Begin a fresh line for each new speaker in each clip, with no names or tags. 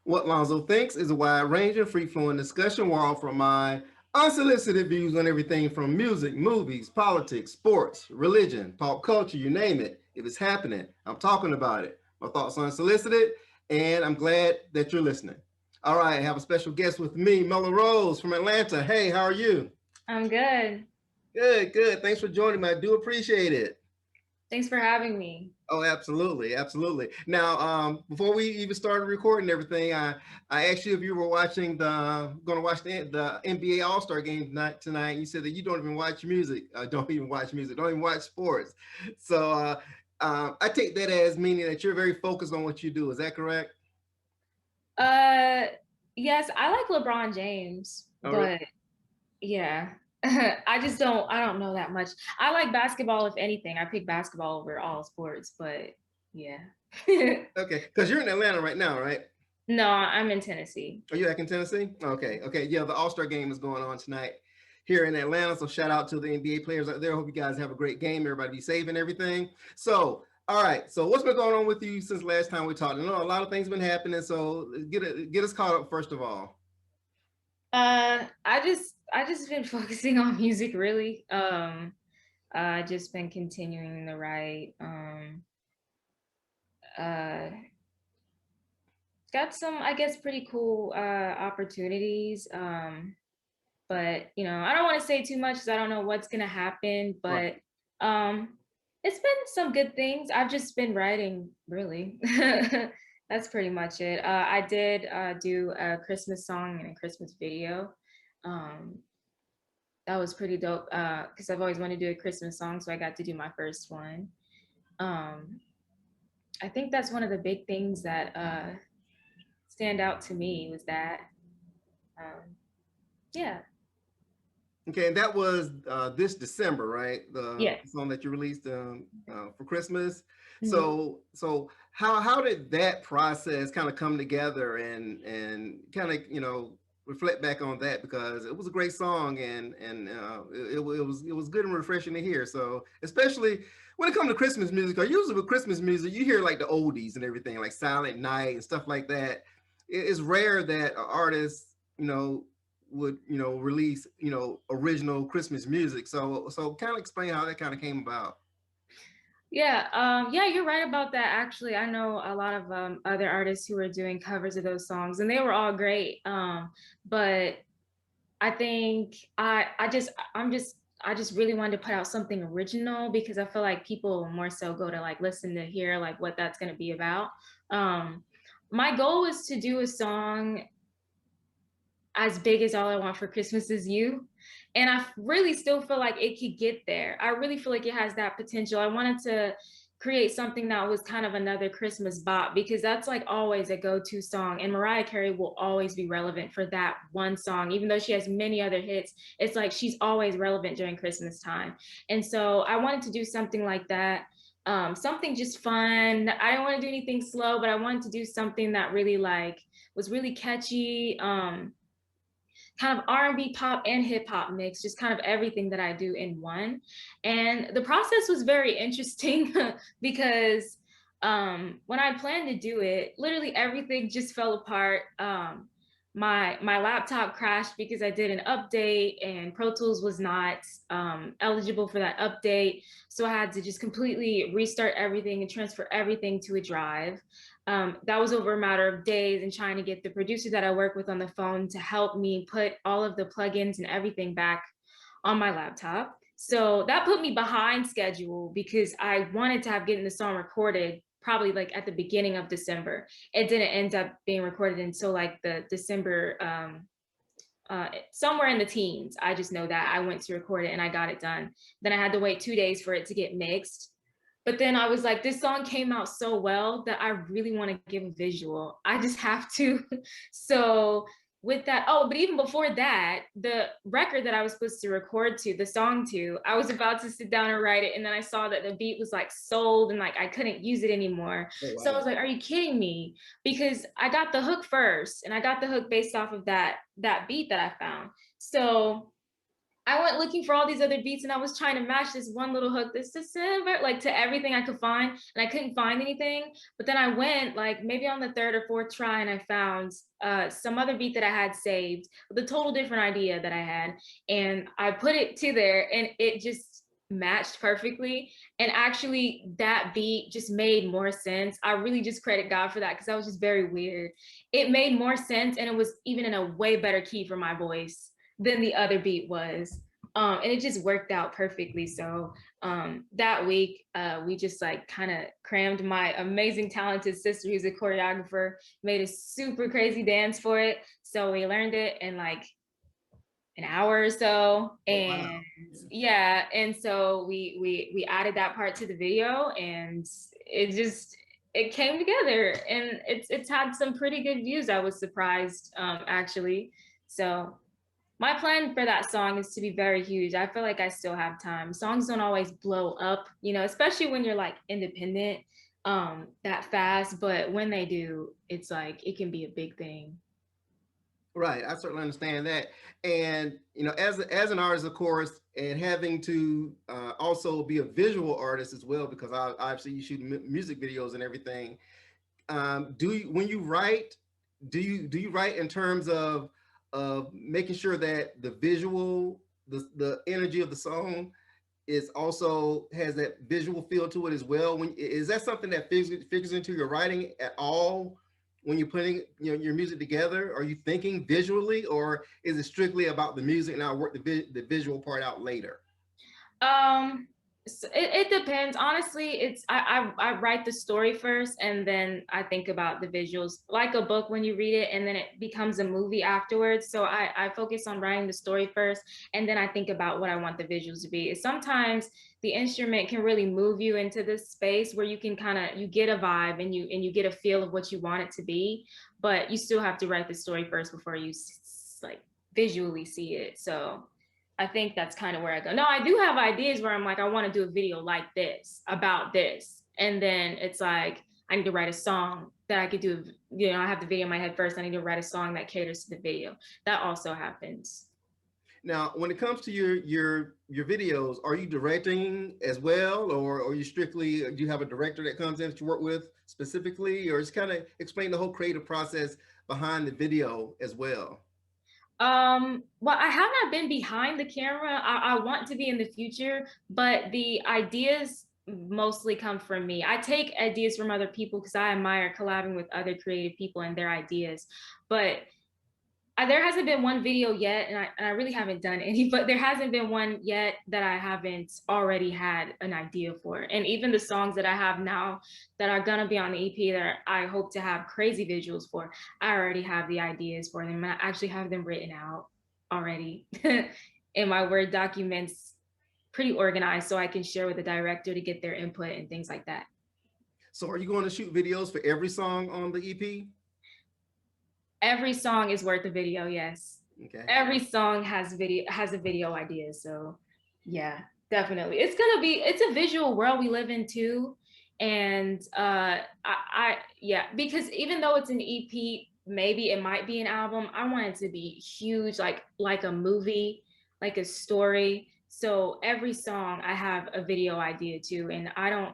What Lonzo thinks is a wide-ranging, free-flowing discussion where I offer my unsolicited views on everything from music, movies, politics, sports, religion, pop culture, you name it. If it's happening, I'm talking about it. My thoughts are unsolicited, and I'm glad that you're listening. All right, I have a special guest with me, Melo Roze from Atlanta. Hey, how are you?
I'm good.
Good, good. Thanks for joining me. I do appreciate it.
Thanks for having me.
Oh, absolutely, absolutely. Now, before we even started recording everything, I asked you if you were watching going to watch the NBA All Star game tonight. You said that you don't even watch music, don't even watch music, don't even watch sports. So I take that as meaning that you're very focused on what you do. Is that correct?
Uh, yes, I like LeBron James,
Oh, really?
but yeah, I don't know that much. I like basketball, if anything. I pick basketball over all sports, but yeah.
Okay, because you're in Atlanta right now, right?
No, I'm in Tennessee.
Are you back in Tennessee? Okay, okay. Yeah, the All Star game is going on tonight here in Atlanta. So shout out to the NBA players out there. Hope you guys have a great game. Everybody be safe and everything. So, all right. So what's been going on with you since last time we talked? I know a lot of things been happening. So get us caught up first of all.
I just been focusing on music really. I just been continuing to write. Uh, got some, I guess, pretty cool opportunities. But I don't want to say too much because I don't know what's gonna happen.
Right.
But um, it's been some good things. I've just been writing, really. That's pretty much it. I did do a Christmas song and a Christmas video. Um, that was pretty dope because I've always wanted to do a Christmas song, so I got to do my first one. Um, I think that's one of the big things that stand out to me was that. Um, yeah.
Okay, and that was this December, right? The
Yes.
song that you released for Christmas.
Mhm.
So how did that process kind of come together and kind of reflect back on that because it was a great song and it was good and refreshing to hear. So especially when it comes to Christmas music, or usually with Christmas music, you hear like the oldies and everything, like Silent Night and stuff like that. It's rare that an artist would release original Christmas music. So kind of explain how that kind of came about.
Yeah, yeah, you're right about that. Actually, I know a lot of other artists who are doing covers of those songs, and they were all great. But I think I just really wanted to put out something original because I feel like people more so go to like listen to hear like what that's going to be about. Um, my goal was to do a song as big as All I Want for Christmas Is You. And I really still feel like it could get there. I really feel like it has that potential. I wanted to create something that was kind of another Christmas bop because that's like always a go-to song. And Mariah Carey will always be relevant for that one song. Even though she has many other hits, it's like she's always relevant during Christmas time. And so I wanted to do something like that. Something just fun. I didn't want to do anything slow, but I wanted to do something that really like was really catchy. Kind of R&B, pop, and hip hop mix, just kind of everything that I do in one. And the process was very interesting because when I planned to do it, literally everything just fell apart. My laptop crashed because I did an update and Pro Tools was not eligible for that update. So I had to just completely restart everything and transfer everything to a drive. That was over a matter of days and trying to get the producer that I work with on the phone to help me put all of the plugins and everything back on my laptop. So that put me behind schedule because I wanted to have getting the song recorded probably like at the beginning of December. It didn't end up being recorded until like the December somewhere in the teens. I just know that I went to record it and I got it done. Then I had to wait 2 days for it to get mixed. But then I was like, this song came out so well that I really want to give a visual. I just have to. So with that, oh, but even before that, the record that I was supposed to record to, the song to, I was about to sit down and write it. And then I saw that the beat was like sold and like I couldn't use it anymore.
Oh
So I
wow.
was like, are you kidding me? Because I got the hook first and I got the hook based off of that beat that I found. So I went looking for all these other beats and I was trying to match this one little hook, this December, like to everything I could find, and I couldn't find anything. But then I went like maybe on the third or fourth try and I found some other beat that I had saved with a total different idea that I had. And I put it to there and it just matched perfectly. And actually that beat just made more sense. I really just credit God for that because that was just very weird. It made more sense and it was even in a way better key for my voice than the other beat was. And it just worked out perfectly. So that week, we just like kind of crammed my amazing, talented sister, who's a choreographer, made a super crazy dance for it. So we learned it in like an hour or so,
Oh, wow.
and yeah, and so we added that part to the video, and it came together, and it's had some pretty good views. I was surprised, actually. So my plan for that song is to be very huge. I feel like I still have time. Songs don't always blow up, you know, especially when you're like independent, that fast. But when they do, it's like it can be a big thing.
Right, I certainly understand that, and as an artist, of course, and having to also be a visual artist as well, because obviously you shoot music videos and everything. Do you, when you write, do you write in terms of making sure that the visual, the energy of the song is also has that visual feel to it as well? When is that something that figures into your writing at all when you're putting your music together? Are you thinking visually, or is it strictly about the music and I'll work the visual part out later?
Um, so it depends. Honestly, it's I write the story first and then I think about the visuals. Like a book when you read it and then it becomes a movie afterwards. So I focus on writing the story first and then I think about what I want the visuals to be. Sometimes the instrument can really move you into this space where you can kind of you get a vibe and you get a feel of what you want it to be, but you still have to write the story first before you like visually see it. So I think that's kind of where I go. No, I do have ideas where I'm like, I want to do a video like this about this. And then it's like, I need to write a song that I could do. You know, I have the video in my head first. I need to write a song that caters to the video. That also happens.
Now, when it comes to your videos, are you directing as well, or are you strictly, do you have a director that comes in that you work with specifically, or just kind of explain the whole creative process behind the video as well?
Well, I have not been behind the camera. I want to be in the future, but the ideas mostly come from me. I take ideas from other people because I admire collabing with other creative people and their ideas. But there hasn't been one video yet, and I really haven't done any, but there hasn't been one yet that I haven't already had an idea for. And even the songs that I have now that are gonna be on the EP that I hope to have crazy visuals for, I already have the ideas for them. And I actually have them written out already in my Word documents, pretty organized, so I can share with the director to get their input and things like that.
So are you going to shoot videos for every song on the EP?
Every song is worth a video, yes.
Okay.
Every song has a video idea. So yeah, definitely. It's a visual world we live in too. And I yeah, because even though it's an EP, maybe it might be an album, I want it to be huge, like a movie, like a story. So every song I have a video idea too. And I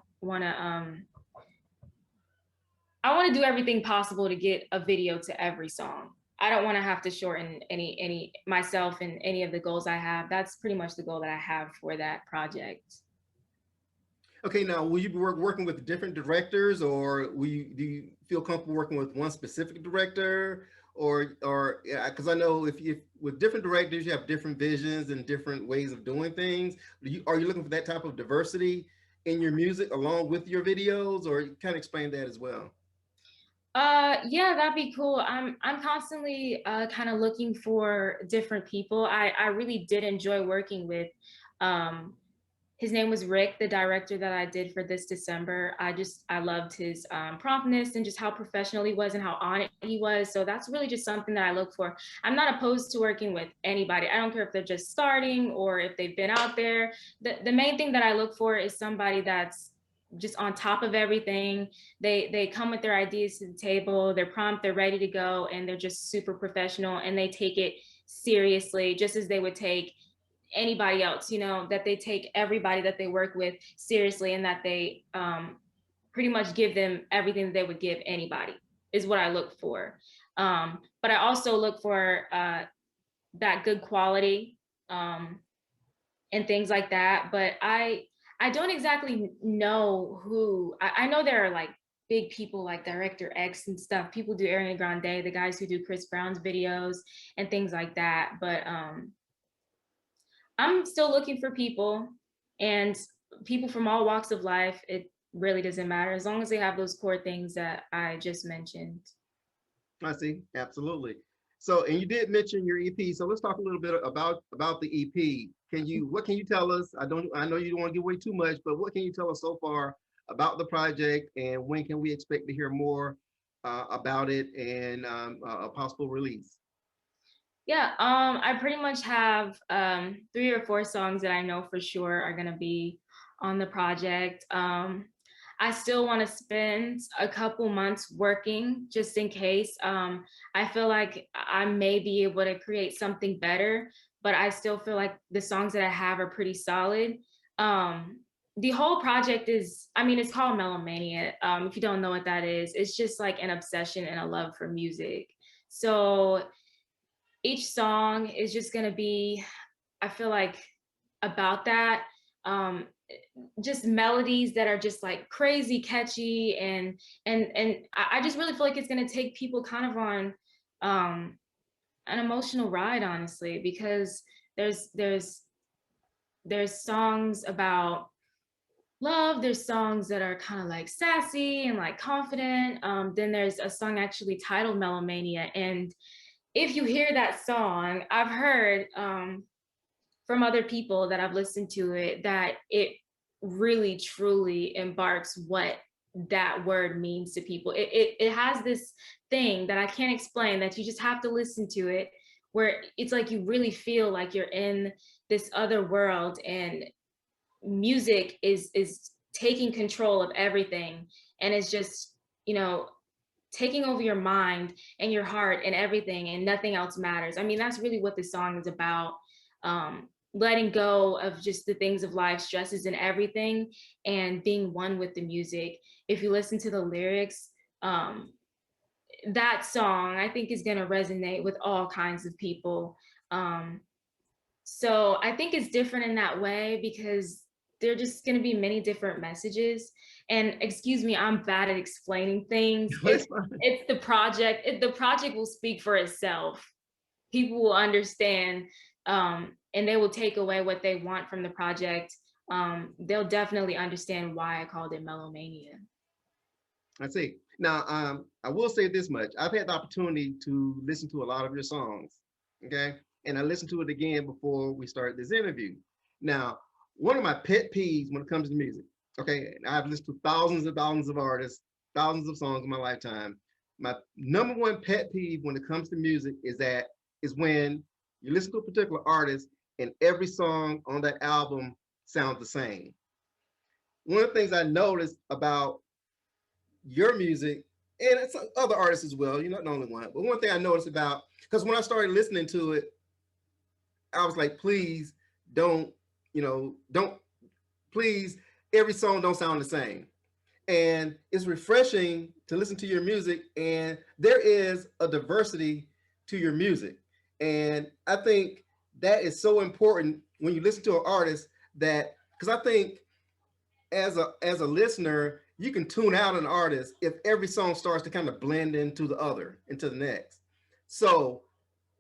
want to do everything possible to get a video to every song. I don't want to have to shorten any myself and any of the goals I have. That's pretty much the goal that I have for that project.
Okay, now will you be working with different directors, or do you feel comfortable working with one specific director, or yeah, because I know if with different directors you have different visions and different ways of doing things. Are you looking for that type of diversity in your music along with your videos, or kind of explain that as well?
Yeah, that'd be cool. I'm constantly kind of looking for different people. I really did enjoy working with um his name was Rick, the director that I did for this December. I loved his promptness and just how professional he was and how on it he was. So that's really just something that I look for. I'm not opposed to working with anybody. I don't care if they're just starting or if they've been out there. The main thing that I look for is somebody that's just on top of everything. They come with their ideas to the table. They're prompt, they're ready to go, and they're just super professional and they take it seriously, just as they would take anybody else, you know, that they take everybody that they work with seriously, and that they pretty much give them everything that they would give anybody, is what I look for. But I also look for that good quality, and things like that. But I don't exactly know who. I know there are like big people like Director X and stuff. People do Ariana Grande, the guys who do Chris Brown's videos and things like that. But I'm still looking for people, and people from all walks of life. It really doesn't matter as long as they have those core things that I just mentioned.
I see, absolutely. So, and you did mention your EP. So let's talk a little bit about the EP. What can you tell us? I know you don't want to give away too much, but what can you tell us so far about the project, and when can we expect to hear more about it and a possible release?
Yeah, I pretty much have 3 or 4 songs that I know for sure are gonna be on the project. I still want to spend a couple months working just in case. I feel like I may be able to create something better, but I still feel like the songs that I have are pretty solid. The whole project is, I mean, it's called Melomania. If you don't know what that is, it's just like an obsession and a love for music. So each song is just going to be, I feel like, about that. um just melodies that are just like crazy catchy, and I just really feel like it's going to take people kind of on an emotional ride, honestly, because there's there's songs about love, there's songs that are kind of like sassy and like confident. Then there's a song actually titled Melomania, and if you hear that song, I've heard from other people that I've listened to it that it really truly embarks what that word means to people. It has this thing that I can't explain, that you just have to listen to it, where it's like you really feel like you're in this other world, and music is taking control of everything, and it's just, you know, taking over your mind and your heart and everything, and nothing else matters. I mean, that's really what this song is about. Letting go of just the things of life, stresses and everything, and being one with the music. If you listen to the lyrics, that song I think is going to resonate with all kinds of people. um, so I think it's different in that way because there are just going to be many different messages. And excuse me, I'm bad at explaining things. It's the project. The project will speak for itself. People will understand, and they will take away what they want from the project. They'll definitely understand why I called it Melomania.
I see. Now, I will say this much. I've had the opportunity to listen to a lot of your songs, okay? And I listened to it again before we started this interview. Now, one of my pet peeves when it comes to music, okay, and I've listened to thousands and thousands of artists, thousands of songs in my lifetime. My number one pet peeve when it comes to music is when you listen to a particular artist and every song on that album sounds the same. One of the things I noticed about your music, and it's other artists as well, you're not the only one, but one thing I noticed about, because when I started listening to it, I was like, please don't, don't, please, every song don't sound the same. And it's refreshing to listen to your music, and there is a diversity to your music. And I think that is so important when you listen to an artist, that because I think as a listener, you can tune out an artist if every song starts to kind of blend into the next. So,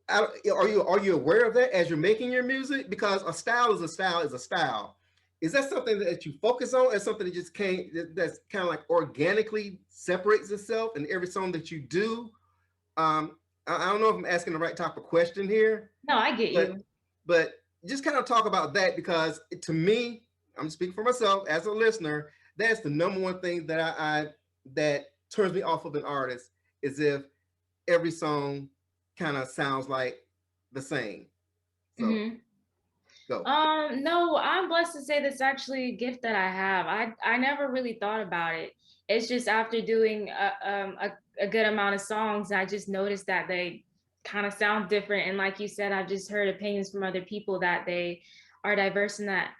are you aware of that as you're making your music? Because a style is a style is a style. Is that something that you focus on, as something that just can't that's kind of like organically separates itself in every song that you do? I don't know if I'm asking the right type of question here,
No, I get
but
you.
but just kind of talk about that, because to me, I'm speaking for myself as a listener. That's the number one thing that I that turns me off of an artist, is if every song kind of sounds like the same. So
Hmm.
go.
No, I'm blessed to say that's actually a gift that I have. I never really thought about it. It's just after doing a good amount of songs, I just noticed that kind of sound different. And like you said, I've just heard opinions from other people that they are diverse and that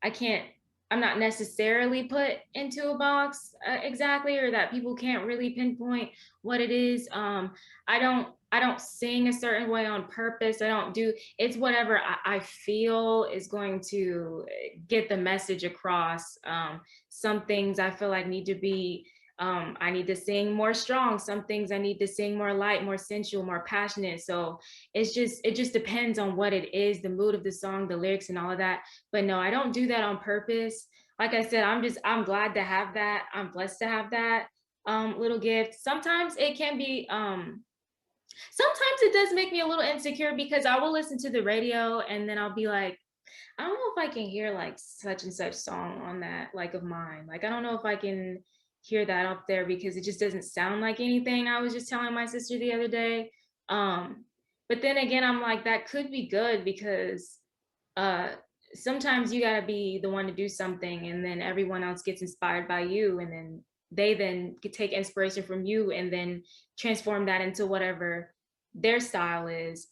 I can't, I'm not necessarily put into a box exactly, or that people can't really pinpoint what it is. I don't sing a certain way on purpose. I don't do, it's whatever I feel is going to get the message across. Some things I feel like need to be, I need to sing more strong. Some things I need to sing more light, more sensual, more passionate. So it just depends on what it is, the mood of the song, the lyrics and all of that. But no, I don't do that on purpose. Like I said, I'm glad to have that. I'm blessed to have that little gift. Sometimes it can be, sometimes it does make me a little insecure because I will listen to the radio and then I'll be like, I don't know if I can hear like such and such song on that, like of mine. Like, I don't know if I can hear that up there because it just doesn't sound like anything. I was just telling my sister the other day. Um, but then again, I'm like, that could be good because uh, sometimes you gotta be the one to do something and then everyone else gets inspired by you and then they then could take inspiration from you and then transform that into whatever their style is.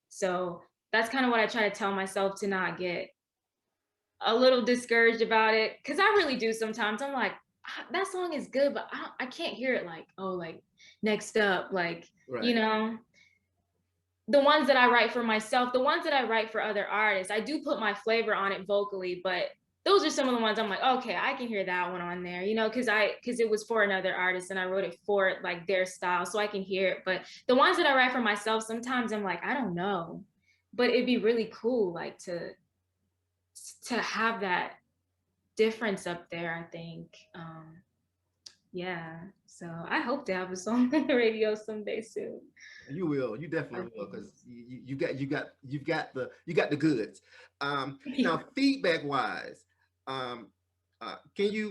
So that's kind of what I try to tell myself to not get a little discouraged about it. Cause I really do sometimes. I'm like, "Ah, that song is good, but I can't hear it like, oh, like next up, like, you
Right.
know, the ones that I write for myself, the ones that I write for other artists, I do put my flavor on it vocally, but those are some of the ones I'm like, okay, I can hear that one on there, you know, because it was for another artist and I wrote it for like their style, so I can hear it. But the ones that I write for myself, sometimes I'm like, I don't know, but it'd be really cool, like to have that difference up there. I think, yeah. So I hope to have a song on the radio someday soon.
You will. You definitely will, because you got the goods. Now, feedback wise, um, can you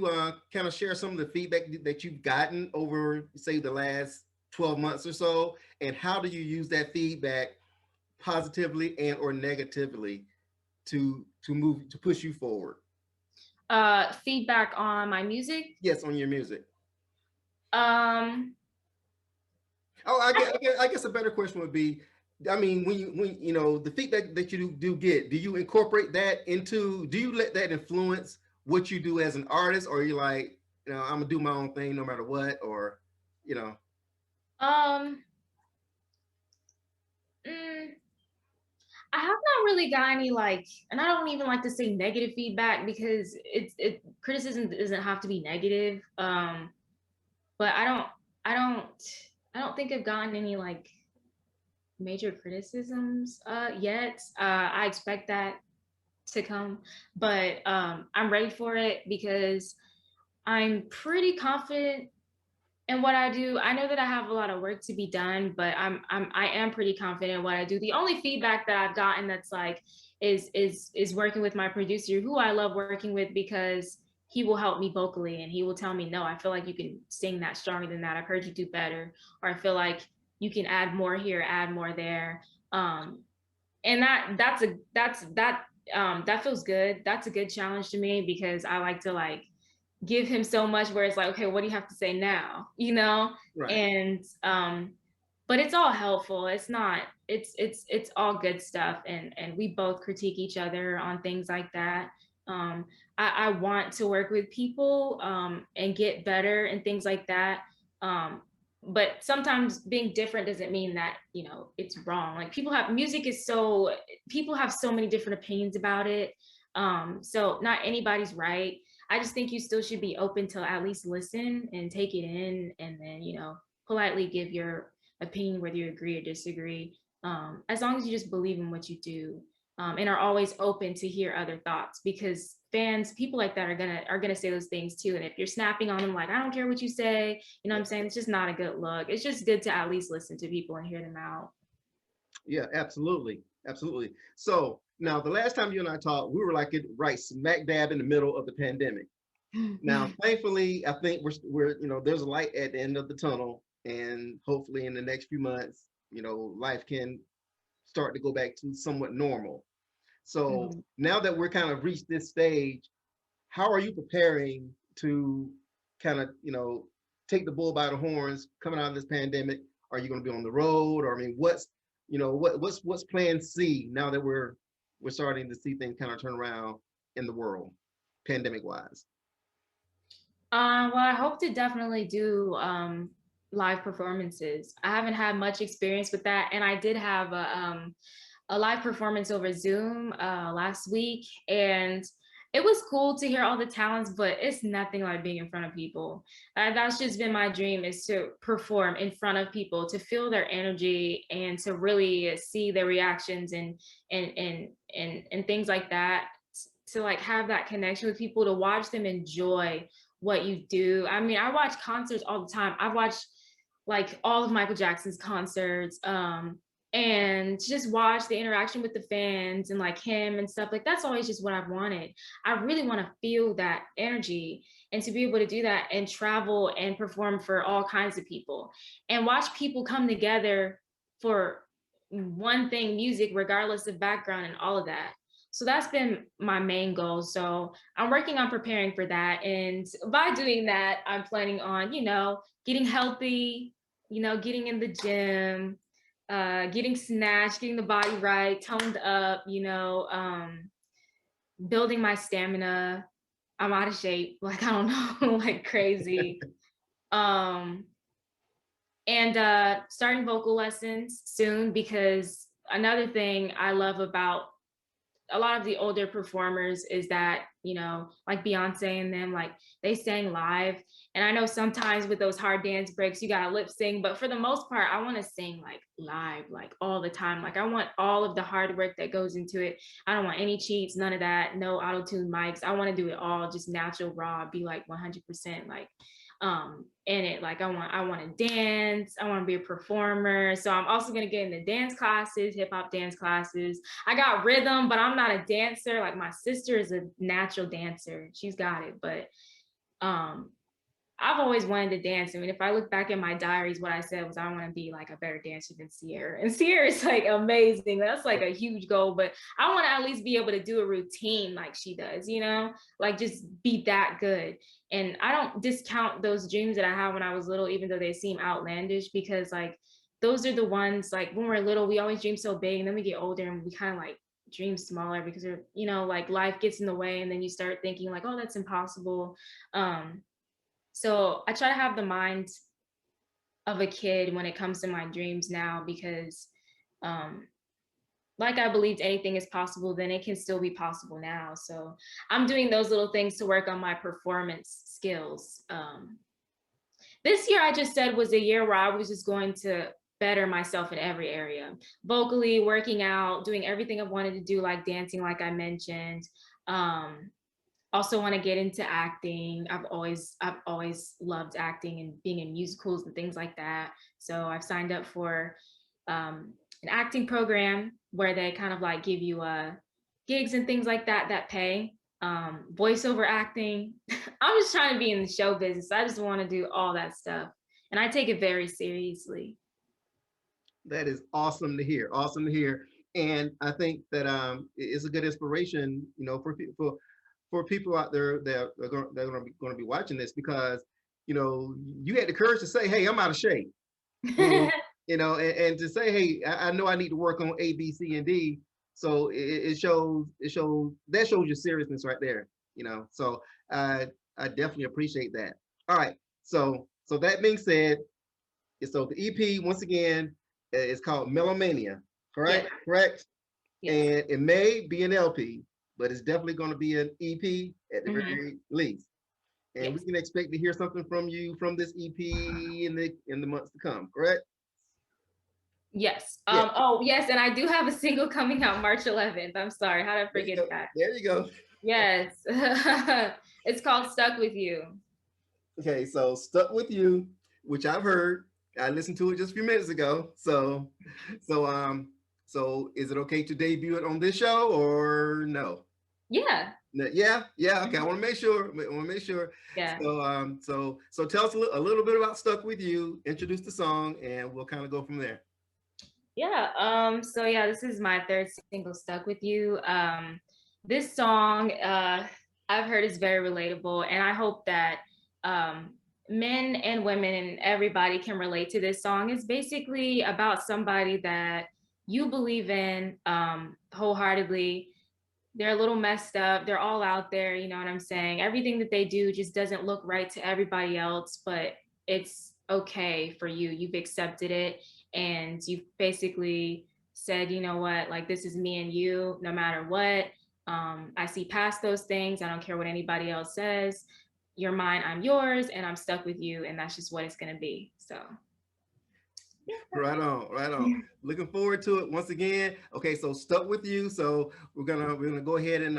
kind of share some of the feedback that you've gotten over, say, the last 12 months or so, and how do you use that feedback positively and or negatively to move to push you forward?
Feedback on my music.
Yes, on your music.
Um,
Oh, I guess a better question would be, I mean, when you know the feedback that you do get, do you incorporate that into? Do you let that influence what you do as an artist, or are you like, you know, I'm gonna do my own thing no matter what, or, you know?
um, mm, I have not really got any like, and I don't even like to say negative feedback because criticism doesn't have to be negative. But I don't, I don't think I've gotten any like major criticisms yet. I expect that to come, but I'm ready for it because I'm pretty confident in what I do. I know that I have a lot of work to be done, but I am pretty confident in what I do. The only feedback that I've gotten that's like is working with my producer, who I love working with because he will help me vocally and he will tell me, no, I feel like you can sing that stronger than that. I've heard you do better, or I feel like you can add more here, add more there. Um, and that feels good. That's a good challenge to me because I like to like give him so much where it's like, okay, what do you have to say now, you know?
Right.
And but it's all helpful. It's not, it's all good stuff, and we both critique each other on things like that. um I want to work with people and get better and things like that. um but sometimes being different doesn't mean that, you know, it's wrong. Like, people have, music is so, people have so many different opinions about it. So not anybody's right. I just think you still should be open to at least listen and take it in, and then, you know, politely give your opinion whether you agree or disagree. As long as you just believe in what you do, and are always open to hear other thoughts, because fans, people like that are gonna say those things too. And if you're snapping on them like, I don't care what you say, you know what
Yeah.
I'm saying? It's just not a good look. It's just good to at least listen to people and hear them out.
Yeah, absolutely. Absolutely. So now the last time you and I talked, we were like it right smack dab in the middle of the pandemic. Now, thankfully, I think we're you know, there's a light at the end of the tunnel, and hopefully in the next few months, you know, life can start to go back to somewhat normal. So
Mhm.
now that we're kind of reached this stage, how are you preparing to kind of, you know, take the bull by the horns coming out of this pandemic? Are you going to be on the road, or I mean, what's plan C now that we're starting to see things kind of turn around in the world, pandemic wise?
Well, I hope to definitely do live performances. I haven't had much experience with that, and I did have a live performance over Zoom last week, and it was cool to hear all the talents, but it's nothing like being in front of people. That's just been my dream, is to perform in front of people, to feel their energy and to really see their reactions and things like that, to like have that connection with people, to watch them enjoy what you do. I mean, I watch concerts all the time. I've watched like all of Michael Jackson's concerts, and just watch the interaction with the fans and like him and stuff. Like that's always just what I've wanted. I really want to feel that energy and to be able to do that and travel and perform for all kinds of people and watch people come together for one thing, music, regardless of background and all of that. So that's been my main goal. So I'm working on preparing for that. And by doing that, I'm planning on, getting healthy, getting in the gym, getting snatched, getting the body right, toned up, building my stamina. I'm out of shape, like I don't know, like crazy. Um, and starting vocal lessons soon, because another thing I love about a lot of the older performers is that, like Beyonce and them, like they sang live. And I know sometimes with those hard dance breaks, you gotta lip sing, but for the most part, I wanna sing like live, like all the time. Like I want all of the hard work that goes into it. I don't want any cheats, none of that, no auto-tune mics. I wanna do it all just natural, raw, be like 100% like in it. Like I want to dance, I want to be a performer. So I'm also going to get into dance classes, hip hop dance classes. I got rhythm, but I'm not a dancer. Like my sister is a natural dancer, she's got it. But um I've always wanted to dance. I mean, if I look back in my diaries, what I said was I want to be like a better dancer than Sierra. And Sierra is like amazing. That's like a huge goal, but I want to at least be able to do a routine like she does, like just be that good. And I don't discount those dreams that I had when I was little, even though they seem outlandish, because like those are the ones, like when we're little, we always dream so big, and then we get older and we kind of like dream smaller because we're, like life gets in the way, and then you start thinking like, oh, that's impossible. So I try to have the mind of a kid when it comes to my dreams now, because like I believed anything is possible, then it can still be possible now. So I'm doing those little things to work on my performance skills. This year I just said was a year where I was just going to better myself in every area, vocally, working out, doing everything I've wanted to do, like dancing, like I mentioned. Also want to get into acting. I've always loved acting and being in musicals and things like that. So I've signed up for an acting program where they kind of like give you gigs and things like that pay. Voiceover acting. I'm just trying to be in the show business. I just want to do all that stuff, and I take it very seriously.
That is awesome to hear. Awesome to hear. And I think that it's a good inspiration, for people out there that are going to be watching this, because you had the courage to say, "Hey, I'm out of shape," you know, and to say, "Hey, I know I need to work on A, B, C, and D." So it shows your seriousness right there. So I definitely appreciate that. All right. So that being said, so the EP once again is called Melomania, correct?
Yes.
Correct.
Yes.
And it may be an LP, but it's definitely going to be an EP at the
Mm-hmm.
very least. And we
Yes.
can expect to hear something from you from this EP in the months to come, correct?
Yes.
Yeah.
Oh, yes, and I do have a single coming out March 11th. I'm sorry, how did I
There you
forget
go.
that?
There you go.
Yes. It's called Stuck With You.
Okay, so Stuck With You, which I've heard. I listened to it just a few minutes ago. So is it okay to debut it on this show or no?
Yeah.
Yeah, yeah. Okay, I want to make sure. I want to make sure.
Yeah.
So tell us a little bit about "Stuck with You." Introduce the song, and we'll kind of go from there.
Yeah. So yeah, this is my third single, Stuck With You. This song, I've heard is very relatable, and I hope that um men and women and everybody can relate to this song. It's basically about somebody that you believe in wholeheartedly. They're a little messed up. They're all out there. You know what I'm saying? Everything that they do just doesn't look right to everybody else, but it's okay for you. You've accepted it and you've basically said, you know what, like this is me and you no matter what. I see past those things. I don't care what anybody else says. You're mine, I'm yours, and I'm stuck with you. And that's just what it's going to be. So
Right on, right on. Looking forward to it once again. Okay, so Stuck With You. So we're gonna go ahead and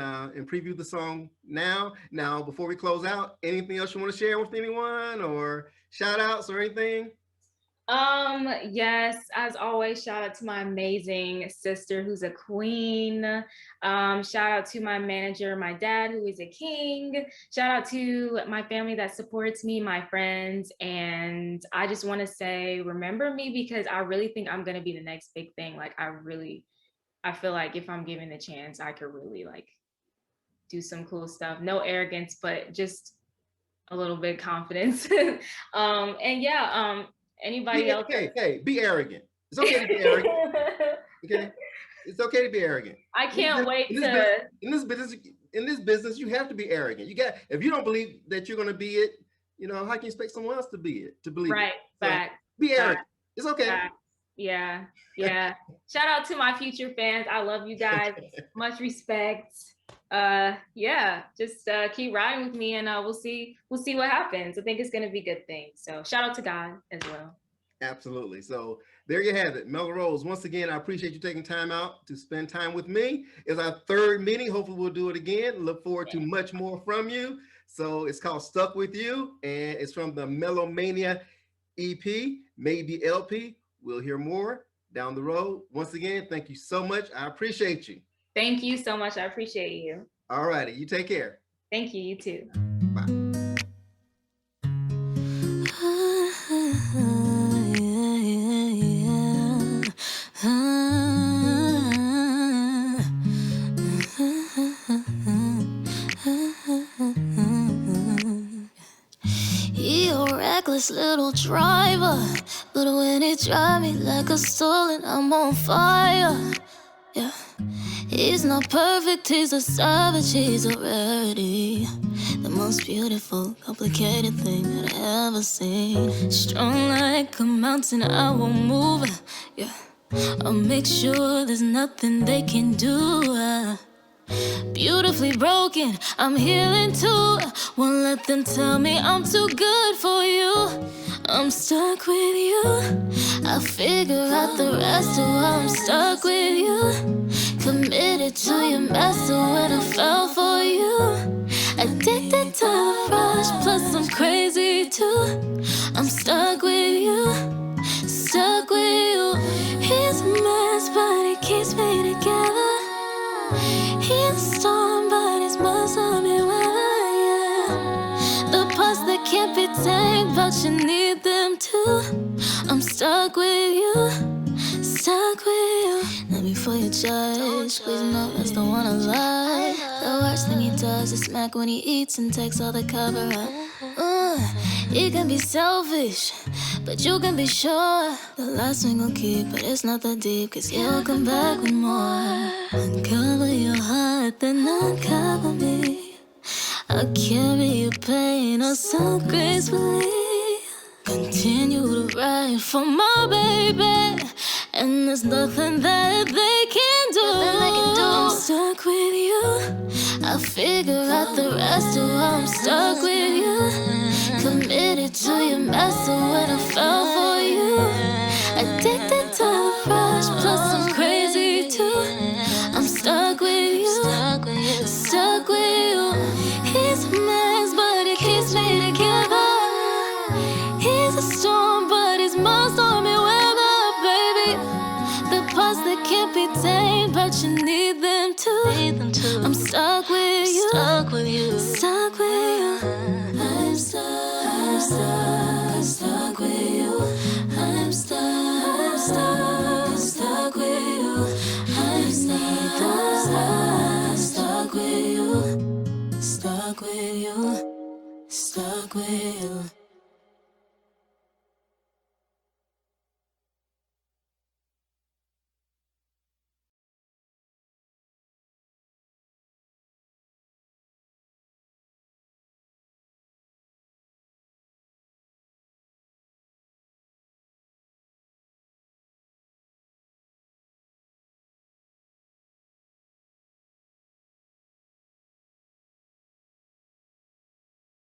preview the song now. Now, before we close out, anything else you want to share with anyone or shout outs or anything?
Yes, as always, shout out to my amazing sister who's a queen. Shout out to my manager, my dad, who is a king. Shout out to my family that supports me, my friends. And I just want to say, remember me because I really think I'm gonna be the next big thing. Like I feel like if I'm given the chance, I could really like do some cool stuff. No arrogance, but just a little bit of confidence. And yeah, anybody else
Be arrogant. It's okay to be arrogant. Okay, it's okay to be arrogant.
I can't wait
in this business. In this business, you have to be arrogant. You got if you don't believe that you're going to be it, you know how can you expect someone else to be it to believe
right
it? So
back
be arrogant. It's okay.
back. Yeah. Shout out to my future fans. I love you guys. Much respect. Yeah, just keep riding with me and we'll see what happens. I think it's gonna be a good thing. So shout out to God as well.
Absolutely. So there you have it. Melo Roze, once again, I appreciate you taking time out to spend time with me. It's our third meeting. Hopefully we'll do it again. Look forward to much more from you. So it's called Stuck With You, and it's from the Melomania EP, maybe LP. We'll hear more down the road. Once again, thank you so much. I appreciate you.
Thank you so much. I appreciate you.
All righty. You take care.
Thank you. You too.
Bye.
Little driver, but when he drive me like a stolen, I'm on fire. Yeah, he's not perfect, he's a savage, he's a rarity. The most beautiful, complicated thing that I ever seen. Strong like a mountain, I won't move. Yeah, I'll make sure there's nothing they can do. Beautifully broken, I'm healing too. Won't let them tell me I'm too good for you. I'm stuck with you. I'll figure out the rest of why I'm stuck with you. Committed to your mess, so when I fell for you. Addicted to the rush, plus I'm crazy too. I'm stuck with you, stuck with you. He's a mess, but he keeps me together. He's a storm, but his muscles on me weather, yeah. The parts that can't be tamed, but you need them too. I'm stuck with you, stuck with you. Not before you judge, please know that's the one I love. The worst thing he does is smack when he eats and takes all the cover up. He can be selfish, but you can be sure the last one gon' keep, but it's not that deep, cause you'll come back with more. Uncover your heart, then uncover me. I'll carry your pain oh so gracefully. Continue to ride for my baby, and there's nothing that they can do. I'm stuck with you. I'll figure out the rest of why I'm stuck with you. Committed to your mess, so when I fell for you. Addicted to the rush, plus I'm crazy too. I'm stuck with you, stuck with you. He's a mess, but he keeps me together. He's a storm, but his mind stormy weather, baby. The parts that can't be tamed, but you need them too. I'm stuck with you, stuck with you, stuck with you. I'm stuck with you. I'm stuck with you. I'm stuck with you, stuck with you, stuck with you.